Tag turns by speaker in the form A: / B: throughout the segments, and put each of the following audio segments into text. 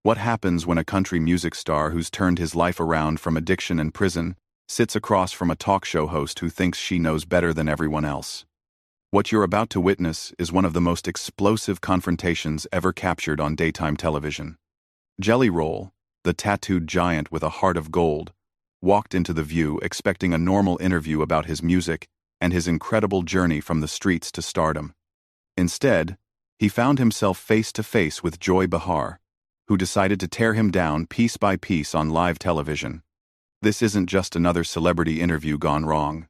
A: What happens when a country music star who's turned his life around from addiction and prison sits across from a talk show host who thinks she knows better than everyone else? What you're about to witness is one of the most explosive confrontations ever captured on daytime television. Jelly Roll, the tattooed giant with a heart of gold, walked into The View expecting a normal interview about his music and his incredible journey from the streets to stardom. Instead, he found himself face to face with Joy Behar, who decided to tear him down piece by piece on live television. This isn't just another celebrity interview gone wrong.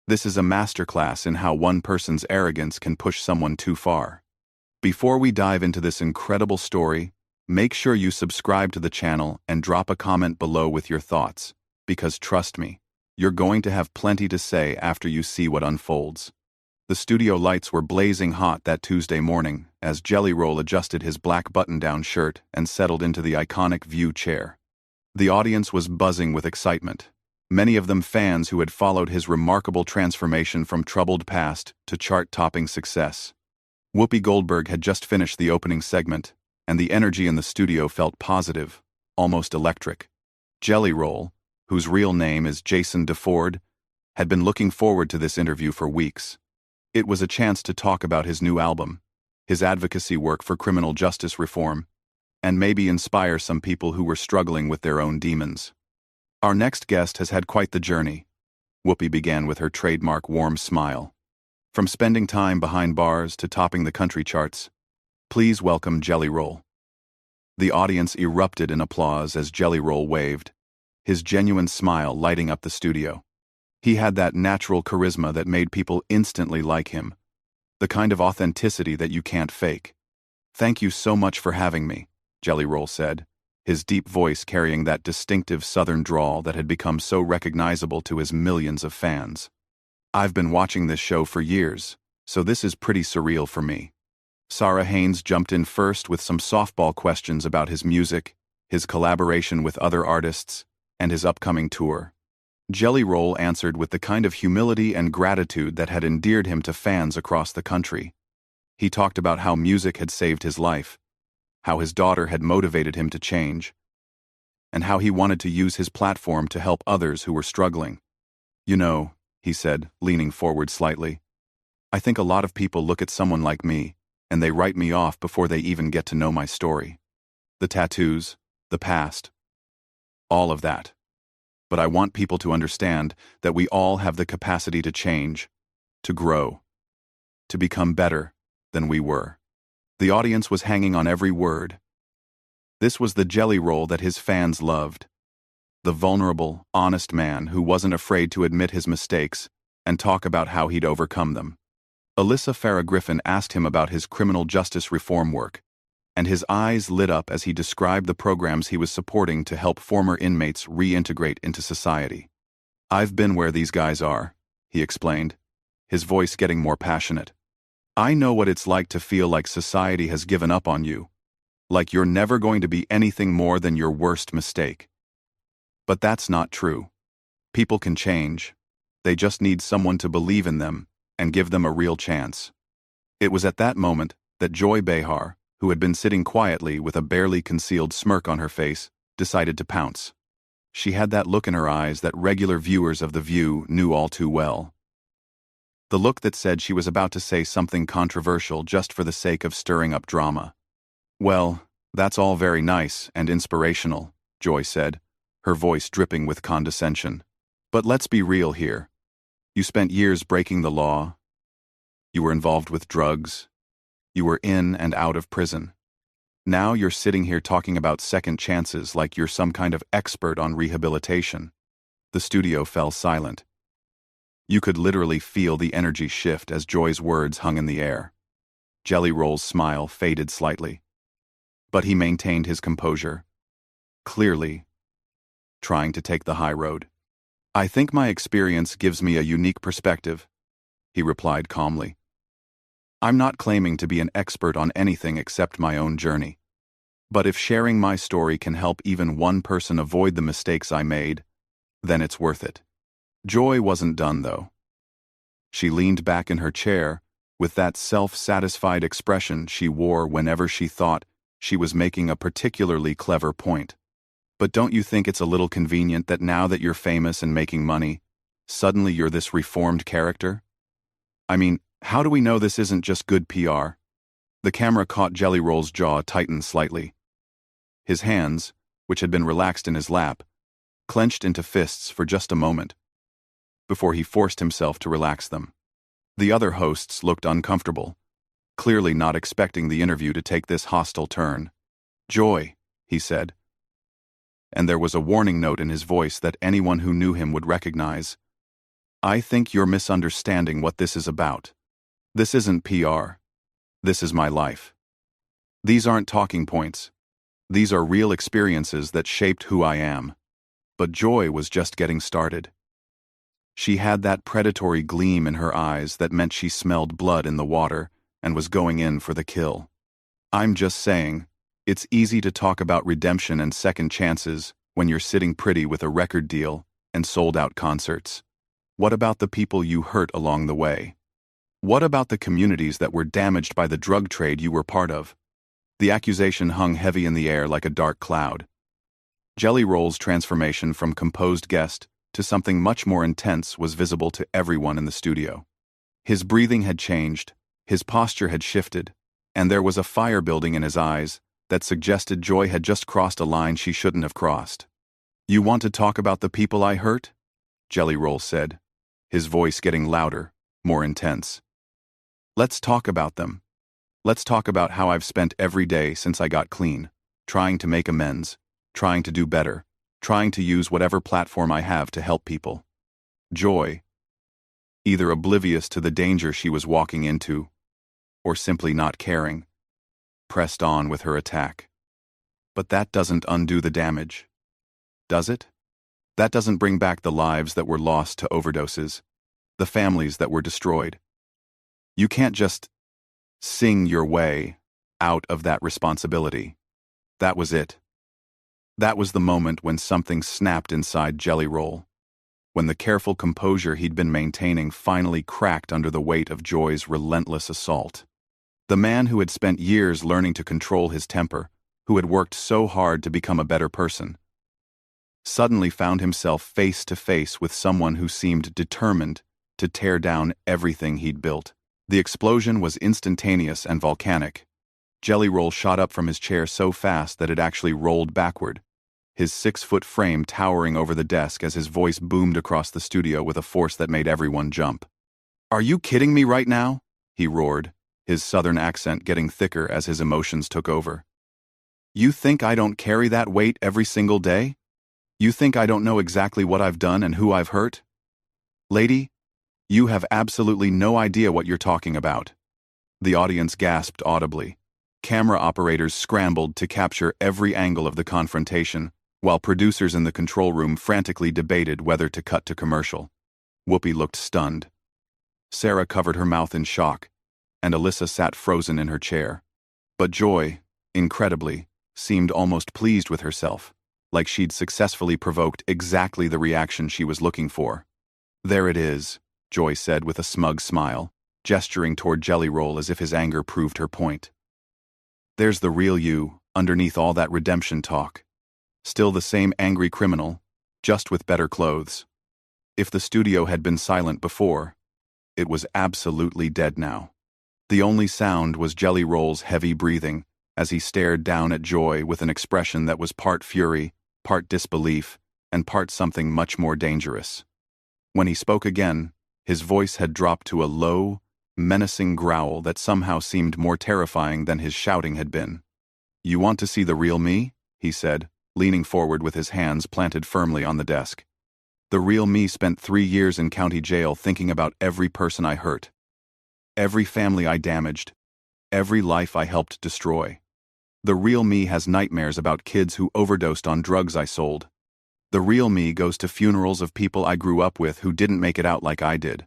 A: This is a masterclass in how one person's arrogance can push someone too far. Before we dive into this incredible story, make sure you subscribe to the channel and drop a comment below with your thoughts, because trust me, you're going to have plenty to say after you see what unfolds. The studio lights were blazing hot that Tuesday morning as Jelly Roll adjusted his black button-down shirt and settled into the iconic View chair. The audience was buzzing with excitement, many of them fans who had followed his remarkable transformation from troubled past to chart-topping success. Whoopi Goldberg had just finished the opening segment, and the energy in the studio felt positive, almost electric. Jelly Roll, whose real name is Jason DeFord, had been looking forward to this interview for weeks. It was a chance to talk about his new album, his advocacy work for criminal justice reform, and maybe inspire some people who were struggling with their own demons. Our next guest has had quite the journey. Whoopi began with her trademark warm smile. From spending time behind bars to topping the country charts, please welcome Jelly Roll. The audience erupted in applause as Jelly Roll waved, his genuine smile lighting up the studio. He had that natural charisma that made people instantly like him, the kind of authenticity that you can't fake. "Thank you so much for having me," Jelly Roll said, his deep voice carrying that distinctive southern drawl that had become so recognizable to his millions of fans. "I've been watching this show for years, so this is pretty surreal for me." Sarah Haynes jumped in first with some softball questions about his music, his collaboration with other artists, and his upcoming tour. Jelly Roll answered with the kind of humility and gratitude that had endeared him to fans across the country. He talked about how music had saved his life, how his daughter had motivated him to change, and how he wanted to use his platform to help others who were struggling. "You know," he said, leaning forward slightly, "I think a lot of people look at someone like me, and they write me off before they even get to know my story. The tattoos, the past, all of that. But I want people to understand that we all have the capacity to change, to grow, to become better than we were." The audience was hanging on every word. This was the Jelly Roll that his fans loved. The vulnerable, honest man who wasn't afraid to admit his mistakes and talk about how he'd overcome them. Alyssa Farah Griffin asked him about his criminal justice reform work, and his eyes lit up as he described the programs he was supporting to help former inmates reintegrate into society. "I've been where these guys are," he explained, his voice getting more passionate. "I know what it's like to feel like society has given up on you, like you're never going to be anything more than your worst mistake. But that's not true. People can change. They just need someone to believe in them and give them a real chance." It was at that moment that Joy Behar, who had been sitting quietly with a barely concealed smirk on her face, decided to pounce. She had that look in her eyes that regular viewers of The View knew all too well. The look that said she was about to say something controversial just for the sake of stirring up drama. "Well, that's all very nice and inspirational," Joy said, her voice dripping with condescension. "But let's be real here. You spent years breaking the law. You were involved with drugs. You were in and out of prison. Now you're sitting here talking about second chances like you're some kind of expert on rehabilitation." The studio fell silent. You could literally feel the energy shift as Joy's words hung in the air. Jelly Roll's smile faded slightly, but he maintained his composure, clearly trying to take the high road. "I think my experience gives me a unique perspective," he replied calmly. "I'm not claiming to be an expert on anything except my own journey. But if sharing my story can help even one person avoid the mistakes I made, then it's worth it." Joy wasn't done, though. She leaned back in her chair with that self-satisfied expression she wore whenever she thought She was making a particularly clever point. But don't you think it's a little convenient that now that you're famous and making money, suddenly you're this reformed character? I mean, how do we know this isn't just good PR? The camera caught Jelly Roll's jaw tighten slightly. His hands, which had been relaxed in his lap, clenched into fists for just a moment, before he forced himself to relax them. The other hosts looked uncomfortable, clearly not expecting the interview to take this hostile turn. "Joy," he said, and there was a warning note in his voice that anyone who knew him would recognize. "I think you're misunderstanding what this is about. This isn't PR. This is my life. These aren't talking points. These are real experiences that shaped who I am." But Joy was just getting started. She had that predatory gleam in her eyes that meant she smelled blood in the water and was going in for the kill. "I'm just saying, it's easy to talk about redemption and second chances when you're sitting pretty with a record deal and sold-out concerts. What about the people you hurt along the way? What about the communities that were damaged by the drug trade you were part of?" The accusation hung heavy in the air like a dark cloud. Jelly Roll's transformation from composed guest to something much more intense was visible to everyone in the studio. His breathing had changed, his posture had shifted, and there was a fire building in his eyes that suggested Joy had just crossed a line she shouldn't have crossed. "You want to talk about the people I hurt?" Jelly Roll said, his voice getting louder, more intense. "Let's talk about them. Let's talk about how I've spent every day since I got clean, trying to make amends, trying to do better, trying to use whatever platform I have to help people." Joy, either oblivious to the danger she was walking into, or simply not caring, pressed on with her attack. But that doesn't undo the damage, does it? That doesn't bring back the lives that were lost to overdoses, the families that were destroyed. You can't just sing your way out of that responsibility. That was it. That was the moment when something snapped inside Jelly Roll, when the careful composure he'd been maintaining finally cracked under the weight of Joy's relentless assault. The man who had spent years learning to control his temper, who had worked so hard to become a better person, suddenly found himself face to face with someone who seemed determined to tear down everything he'd built. The explosion was instantaneous and volcanic. Jelly Roll shot up from his chair so fast that it actually rolled backward, his 6-foot frame towering over the desk as his voice boomed across the studio with a force that made everyone jump. "Are you kidding me right now?" he roared, his southern accent getting thicker as his emotions took over. "You think I don't carry that weight every single day? You think I don't know exactly what I've done and who I've hurt? Lady, you have absolutely no idea what you're talking about." The audience gasped audibly. Camera operators scrambled to capture every angle of the confrontation, while producers in the control room frantically debated whether to cut to commercial. Whoopi looked stunned. Sarah covered her mouth in shock, and Alyssa sat frozen in her chair. But Joy, incredibly, seemed almost pleased with herself, like she'd successfully provoked exactly the reaction she was looking for. "There it is," Joy said with a smug smile, gesturing toward Jelly Roll as if his anger proved her point. "There's the real you, underneath all that redemption talk. Still the same angry criminal, just with better clothes." If the studio had been silent before, it was absolutely dead now. The only sound was Jelly Roll's heavy breathing as he stared down at Joy with an expression that was part fury, part disbelief, and part something much more dangerous. When he spoke again, his voice had dropped to a low, menacing growl that somehow seemed more terrifying than his shouting had been. "You want to see the real me?" he said, leaning forward with his hands planted firmly on the desk. "The real me spent 3 years in county jail thinking about every person I hurt, every family I damaged, every life I helped destroy. The real me has nightmares about kids who overdosed on drugs I sold. The real me goes to funerals of people I grew up with who didn't make it out like I did."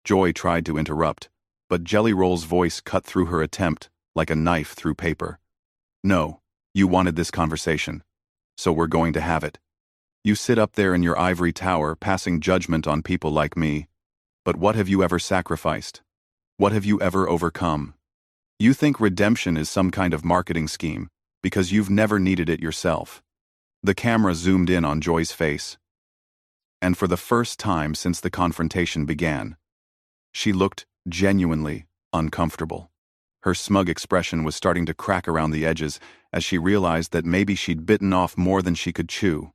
A: Joy tried to interrupt, but Jelly Roll's voice cut through her attempt like a knife through paper. "No, you wanted this conversation, so we're going to have it. You sit up there in your ivory tower passing judgment on people like me, but what have you ever sacrificed? What have you ever overcome? You think redemption is some kind of marketing scheme, Because you've never needed it yourself. The camera zoomed in on Joy's face. And for the first time since the confrontation began, she looked genuinely uncomfortable. Her smug expression was starting to crack around the edges as she realized that maybe she'd bitten off more than she could chew.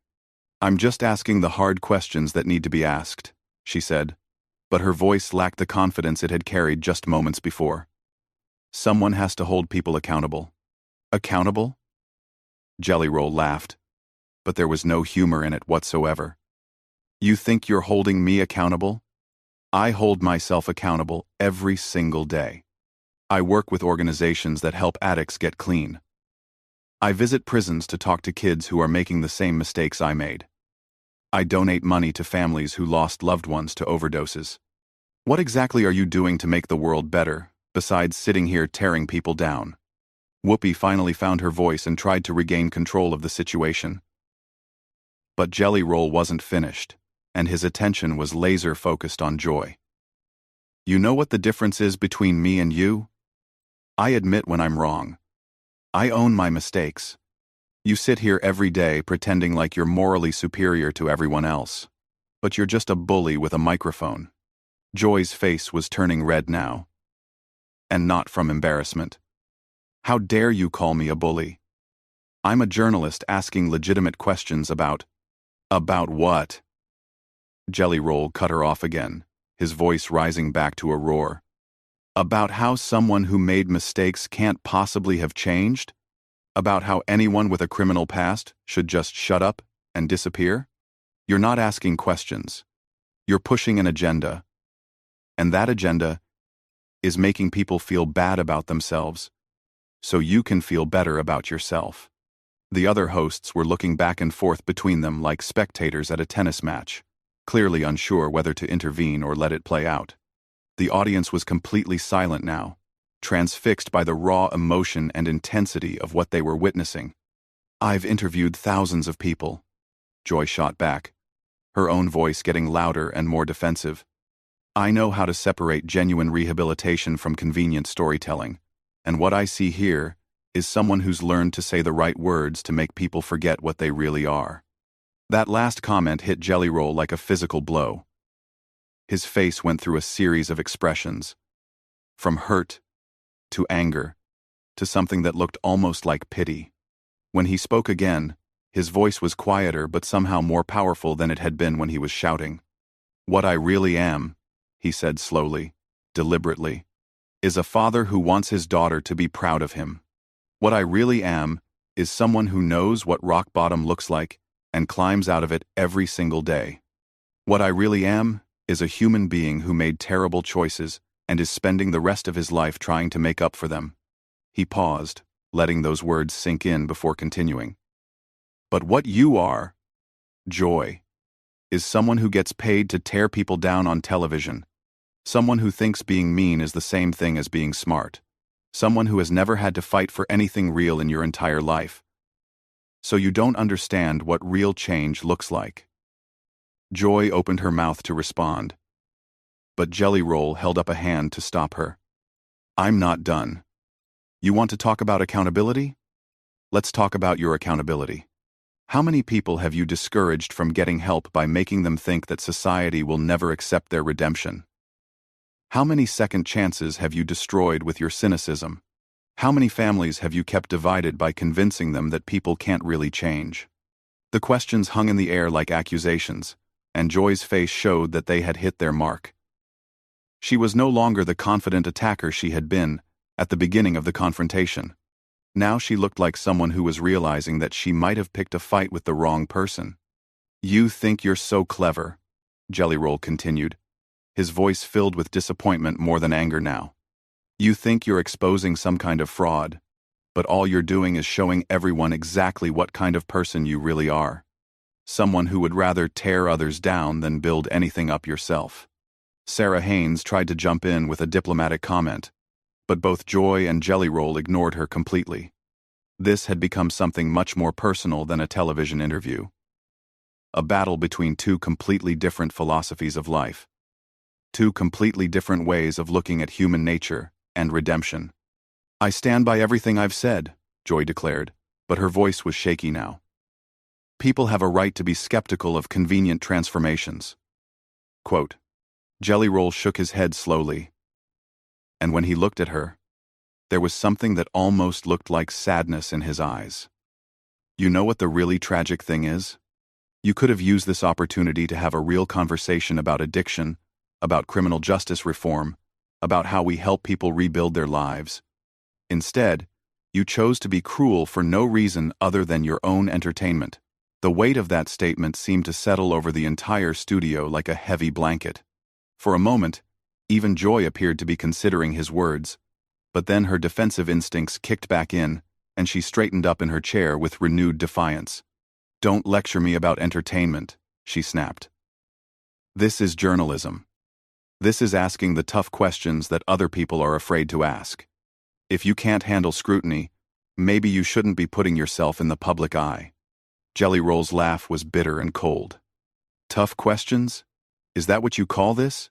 A: "I'm just asking the hard questions that need to be asked," she said, but her voice lacked the confidence it had carried just moments before. "Someone has to hold people accountable." "Accountable?" Jelly Roll laughed, but there was no humor in it whatsoever. "You think you're holding me accountable? I hold myself accountable every single day. I work with organizations that help addicts get clean. I visit prisons to talk to kids who are making the same mistakes I made. I donate money to families who lost loved ones to overdoses. What exactly are you doing to make the world better, besides sitting here tearing people down?" Whoopi finally found her voice and tried to regain control of the situation. But Jelly Roll wasn't finished, and his attention was laser-focused on Joy. "You know what the difference is between me and you? I admit when I'm wrong. I own my mistakes. You sit here every day pretending like you're morally superior to everyone else. But you're just a bully with a microphone." Joy's face was turning red now. And not from embarrassment. "How dare you call me a bully? I'm a journalist asking legitimate questions about..." "About what?" Jelly Roll cut her off again, his voice rising back to a roar. "About how someone who made mistakes can't possibly have changed? About how anyone with a criminal past should just shut up and disappear? You're not asking questions. You're pushing an agenda. And that agenda is making people feel bad about themselves, so you can feel better about yourself." The other hosts were looking back and forth between them like spectators at a tennis match, clearly unsure whether to intervene or let it play out. The audience was completely silent now, transfixed by the raw emotion and intensity of what they were witnessing. "I've interviewed thousands of people," Joy shot back, her own voice getting louder and more defensive. "I know how to separate genuine rehabilitation from convenient storytelling, and what I see here is someone who's learned to say the right words to make people forget what they really are." That last comment hit Jelly Roll like a physical blow. His face went through a series of expressions, from hurt to anger to something that looked almost like pity. When he spoke again, his voice was quieter but somehow more powerful than it had been when he was shouting. "What I really am," he said slowly, deliberately, "is a father who wants his daughter to be proud of him. What I really am is someone who knows what rock bottom looks like and climbs out of it every single day. What I really am is a human being who made terrible choices and is spending the rest of his life trying to make up for them." He paused, letting those words sink in before continuing. "But what you are, Joy, is someone who gets paid to tear people down on television. Someone who thinks being mean is the same thing as being smart. Someone who has never had to fight for anything real in your entire life. So you don't understand what real change looks like." Joy opened her mouth to respond, but Jelly Roll held up a hand to stop her. "I'm not done. You want to talk about accountability? Let's talk about your accountability. How many people have you discouraged from getting help by making them think that society will never accept their redemption? How many second chances have you destroyed with your cynicism? How many families have you kept divided by convincing them that people can't really change?" The questions hung in the air like accusations, and Joy's face showed that they had hit their mark. She was no longer the confident attacker she had been at the beginning of the confrontation. Now she looked like someone who was realizing that she might have picked a fight with the wrong person. "You think you're so clever," Jelly Roll continued, his voice filled with disappointment more than anger now. "You think you're exposing some kind of fraud, but all you're doing is showing everyone exactly what kind of person you really are. Someone who would rather tear others down than build anything up yourself." Sarah Haynes tried to jump in with a diplomatic comment, but both Joy and Jelly Roll ignored her completely. This had become something much more personal than a television interview. A battle between two completely different philosophies of life. Two completely different ways of looking at human nature and redemption. "I stand by everything I've said," Joy declared, but her voice was shaky now. People have a right to be skeptical of convenient transformations. Quote. Jelly Roll shook his head slowly. And when he looked at her, there was something that almost looked like sadness in his eyes. You know what the really tragic thing is? You could have used this opportunity to have a real conversation about addiction, about criminal justice reform, about how we help people rebuild their lives. Instead, you chose to be cruel for no reason other than your own entertainment. The weight of that statement seemed to settle over the entire studio like a heavy blanket. For a moment, even Joy appeared to be considering his words, but then her defensive instincts kicked back in, and she straightened up in her chair with renewed defiance. Don't lecture me about entertainment, she snapped. This is journalism. This is asking the tough questions that other people are afraid to ask. If you can't handle scrutiny, maybe you shouldn't be putting yourself in the public eye. Jelly Roll's laugh was bitter and cold. Tough questions? Is that what you call this?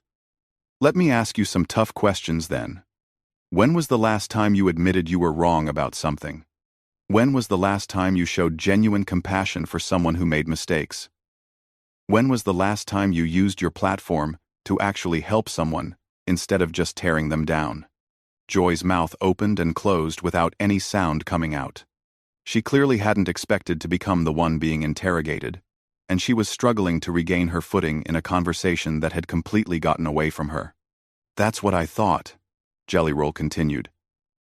A: Let me ask you some tough questions then. When was the last time you admitted you were wrong about something? When was the last time you showed genuine compassion for someone who made mistakes? When was the last time you used your platform to actually help someone instead of just tearing them down? Joy's mouth opened and closed without any sound coming out. She clearly hadn't expected to become the one being interrogated, and she was struggling to regain her footing in a conversation that had completely gotten away from her. That's what I thought, Jelly Roll continued,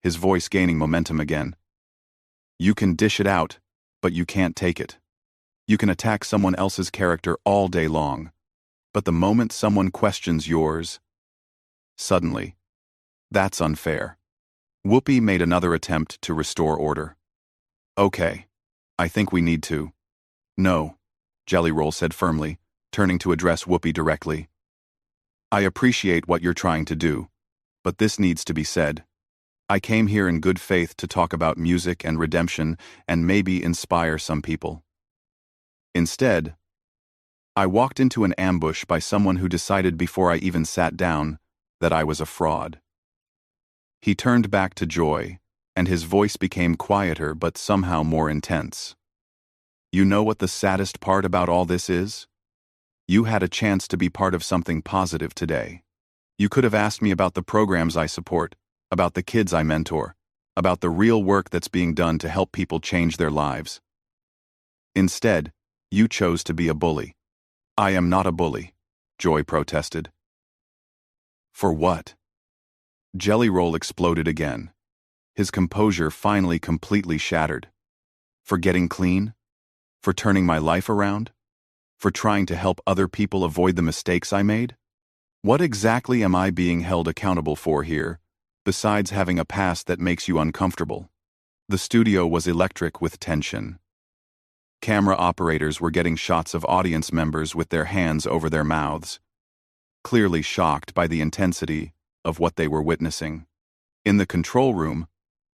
A: his voice gaining momentum again. You can dish it out, but you can't take it. You can attack someone else's character all day long, but the moment someone questions yours, suddenly, that's unfair. Whoopi made another attempt to restore order. Okay, I think we need to. No, Jelly Roll said firmly, turning to address Whoopi directly. I appreciate what you're trying to do, but this needs to be said. I came here in good faith to talk about music and redemption and maybe inspire some people. Instead, I walked into an ambush by someone who decided before I even sat down that I was a fraud. He turned back to Joy, and his voice became quieter but somehow more intense. You know what the saddest part about all this is? You had a chance to be part of something positive today. You could have asked me about the programs I support, about the kids I mentor, about the real work that's being done to help people change their lives. Instead, you chose to be a bully. I am not a bully, Joy protested. For what? Jelly Roll exploded again, his composure finally completely shattered. For getting clean? For turning my life around? For trying to help other people avoid the mistakes I made? What exactly am I being held accountable for here, besides having a past that makes you uncomfortable? The studio was electric with tension. Camera operators were getting shots of audience members with their hands over their mouths, clearly shocked by the intensity of what they were witnessing. In the control room,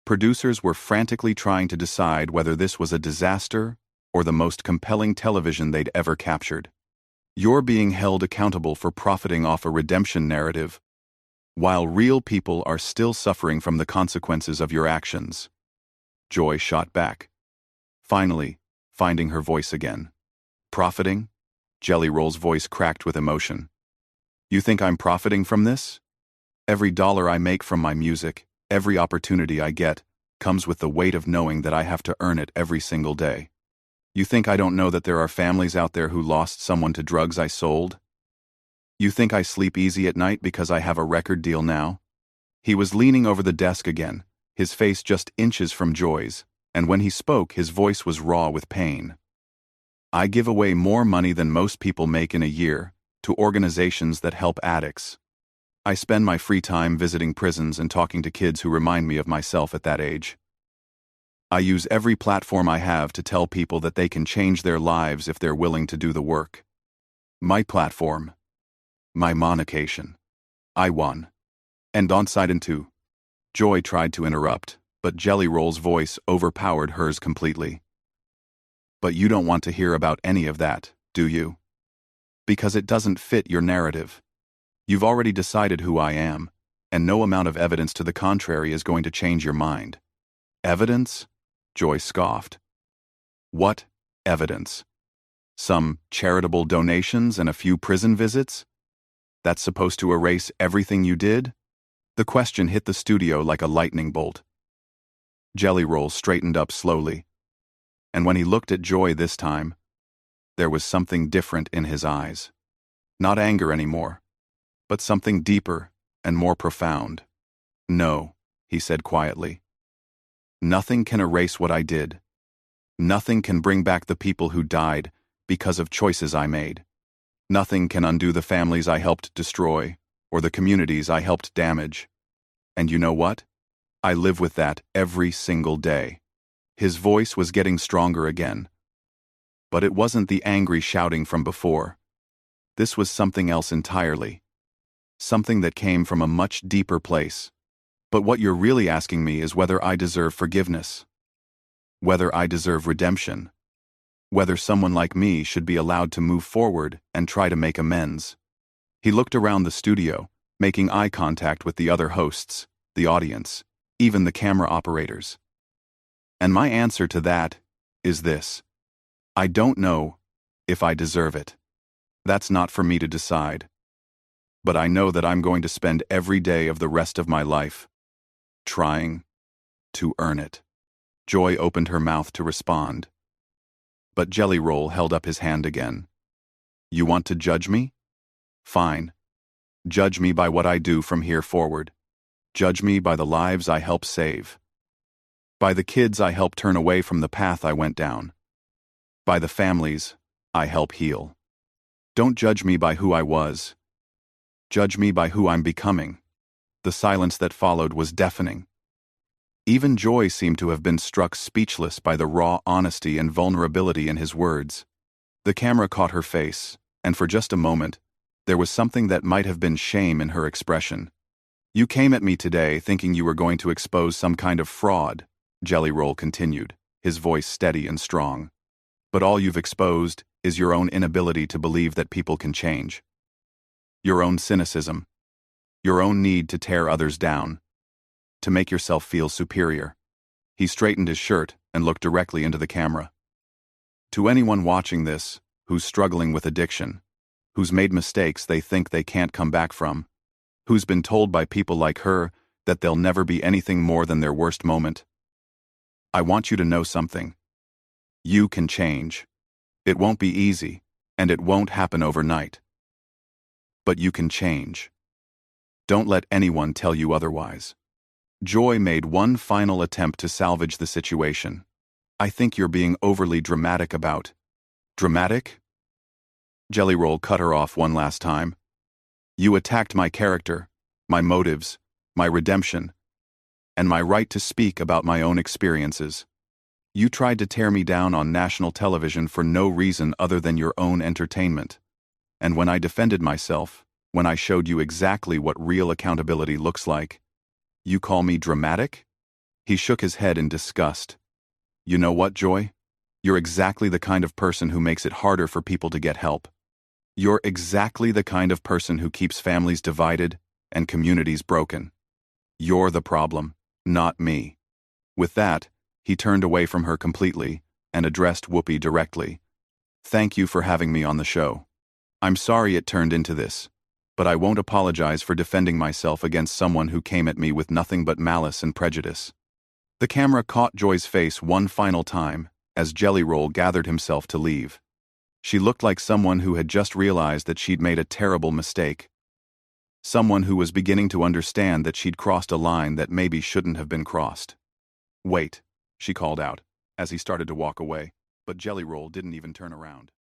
A: producers were frantically trying to decide whether this was a disaster or the most compelling television they'd ever captured. You're being held accountable for profiting off a redemption narrative, while real people are still suffering from the consequences of your actions. Joy shot back, finally finding her voice again. Profiting? Jelly Roll's voice cracked with emotion. You think I'm profiting from this? Every dollar I make from my music, every opportunity I get, comes with the weight of knowing that I have to earn it every single day. You think I don't know that there are families out there who lost someone to drugs I sold? You think I sleep easy at night because I have a record deal now? He was leaning over the desk again, his face just inches from Joy's, and when he spoke, his voice was raw with pain. I give away more money than most people make in a year to organizations that help addicts. I spend my free time visiting prisons and talking to kids who remind me of myself at that age. I use every platform I have to tell people that they can change their lives if they're willing to do the work. My platform. My monecation. I won. And on side and two. Joy tried to interrupt, but Jelly Roll's voice overpowered hers completely. But you don't want to hear about any of that, do you? Because it doesn't fit your narrative. You've already decided who I am, and no amount of evidence to the contrary is going to change your mind. Evidence? Joy scoffed, What evidence? Some charitable donations and a few prison visits? That's supposed to erase everything you did? The question hit the studio like a lightning bolt. Jelly Roll straightened up slowly, and when he looked at Joy this time, there was something different in his eyes. Not anger anymore, but something deeper and more profound. "No," he said quietly. "Nothing can erase what I did. Nothing can bring back the people who died because of choices I made. Nothing can undo the families I helped destroy or the communities I helped damage. And you know what? I live with that every single day." His voice was getting stronger again. But it wasn't the angry shouting from before. This was something else entirely. Something that came from a much deeper place. "But what you're really asking me is whether I deserve forgiveness. Whether I deserve redemption. Whether someone like me should be allowed to move forward and try to make amends." He looked around the studio, making eye contact with the other hosts, the audience, even the camera operators. "And my answer to that is this. I don't know if I deserve it. That's not for me to decide. But I know that I'm going to spend every day of the rest of my life trying to earn it." Joy opened her mouth to respond, but Jelly Roll held up his hand again. "You want to judge me? Fine. Judge me by what I do from here forward. Judge me by the lives I help save. By the kids I help turn away from the path I went down. By the families I help heal. Don't judge me by who I was. Judge me by who I'm becoming." The silence that followed was deafening. Even Joy seemed to have been struck speechless by the raw honesty and vulnerability in his words. The camera caught her face, and for just a moment, there was something that might have been shame in her expression. "You came at me today thinking you were going to expose some kind of fraud," Jelly Roll continued, his voice steady and strong. "But all you've exposed is your own inability to believe that people can change. Your own cynicism. Your own need to tear others down. To make yourself feel superior." He straightened his shirt and looked directly into the camera. "To anyone watching this, who's struggling with addiction, who's made mistakes they think they can't come back from, who's been told by people like her that they'll never be anything more than their worst moment, I want you to know something. You can change. It won't be easy, and it won't happen overnight. But you can change. Don't let anyone tell you otherwise." Joy made one final attempt to salvage the situation. "I think you're being overly dramatic about." "Dramatic?" Jelly Roll cut her off one last time. "You attacked my character, my motives, my redemption, and my right to speak about my own experiences. You tried to tear me down on national television for no reason other than your own entertainment. And when I defended myself, when I showed you exactly what real accountability looks like, you call me dramatic?" He shook his head in disgust. "You know what, Joy? You're exactly the kind of person who makes it harder for people to get help. You're exactly the kind of person who keeps families divided and communities broken. You're the problem, not me." With that, he turned away from her completely and addressed Whoopi directly. "Thank you for having me on the show. I'm sorry it turned into this, but I won't apologize for defending myself against someone who came at me with nothing but malice and prejudice." The camera caught Joy's face one final time as Jelly Roll gathered himself to leave. She looked like someone who had just realized that she'd made a terrible mistake. Someone who was beginning to understand that she'd crossed a line that maybe shouldn't have been crossed. "Wait," she called out, as he started to walk away, but Jelly Roll didn't even turn around.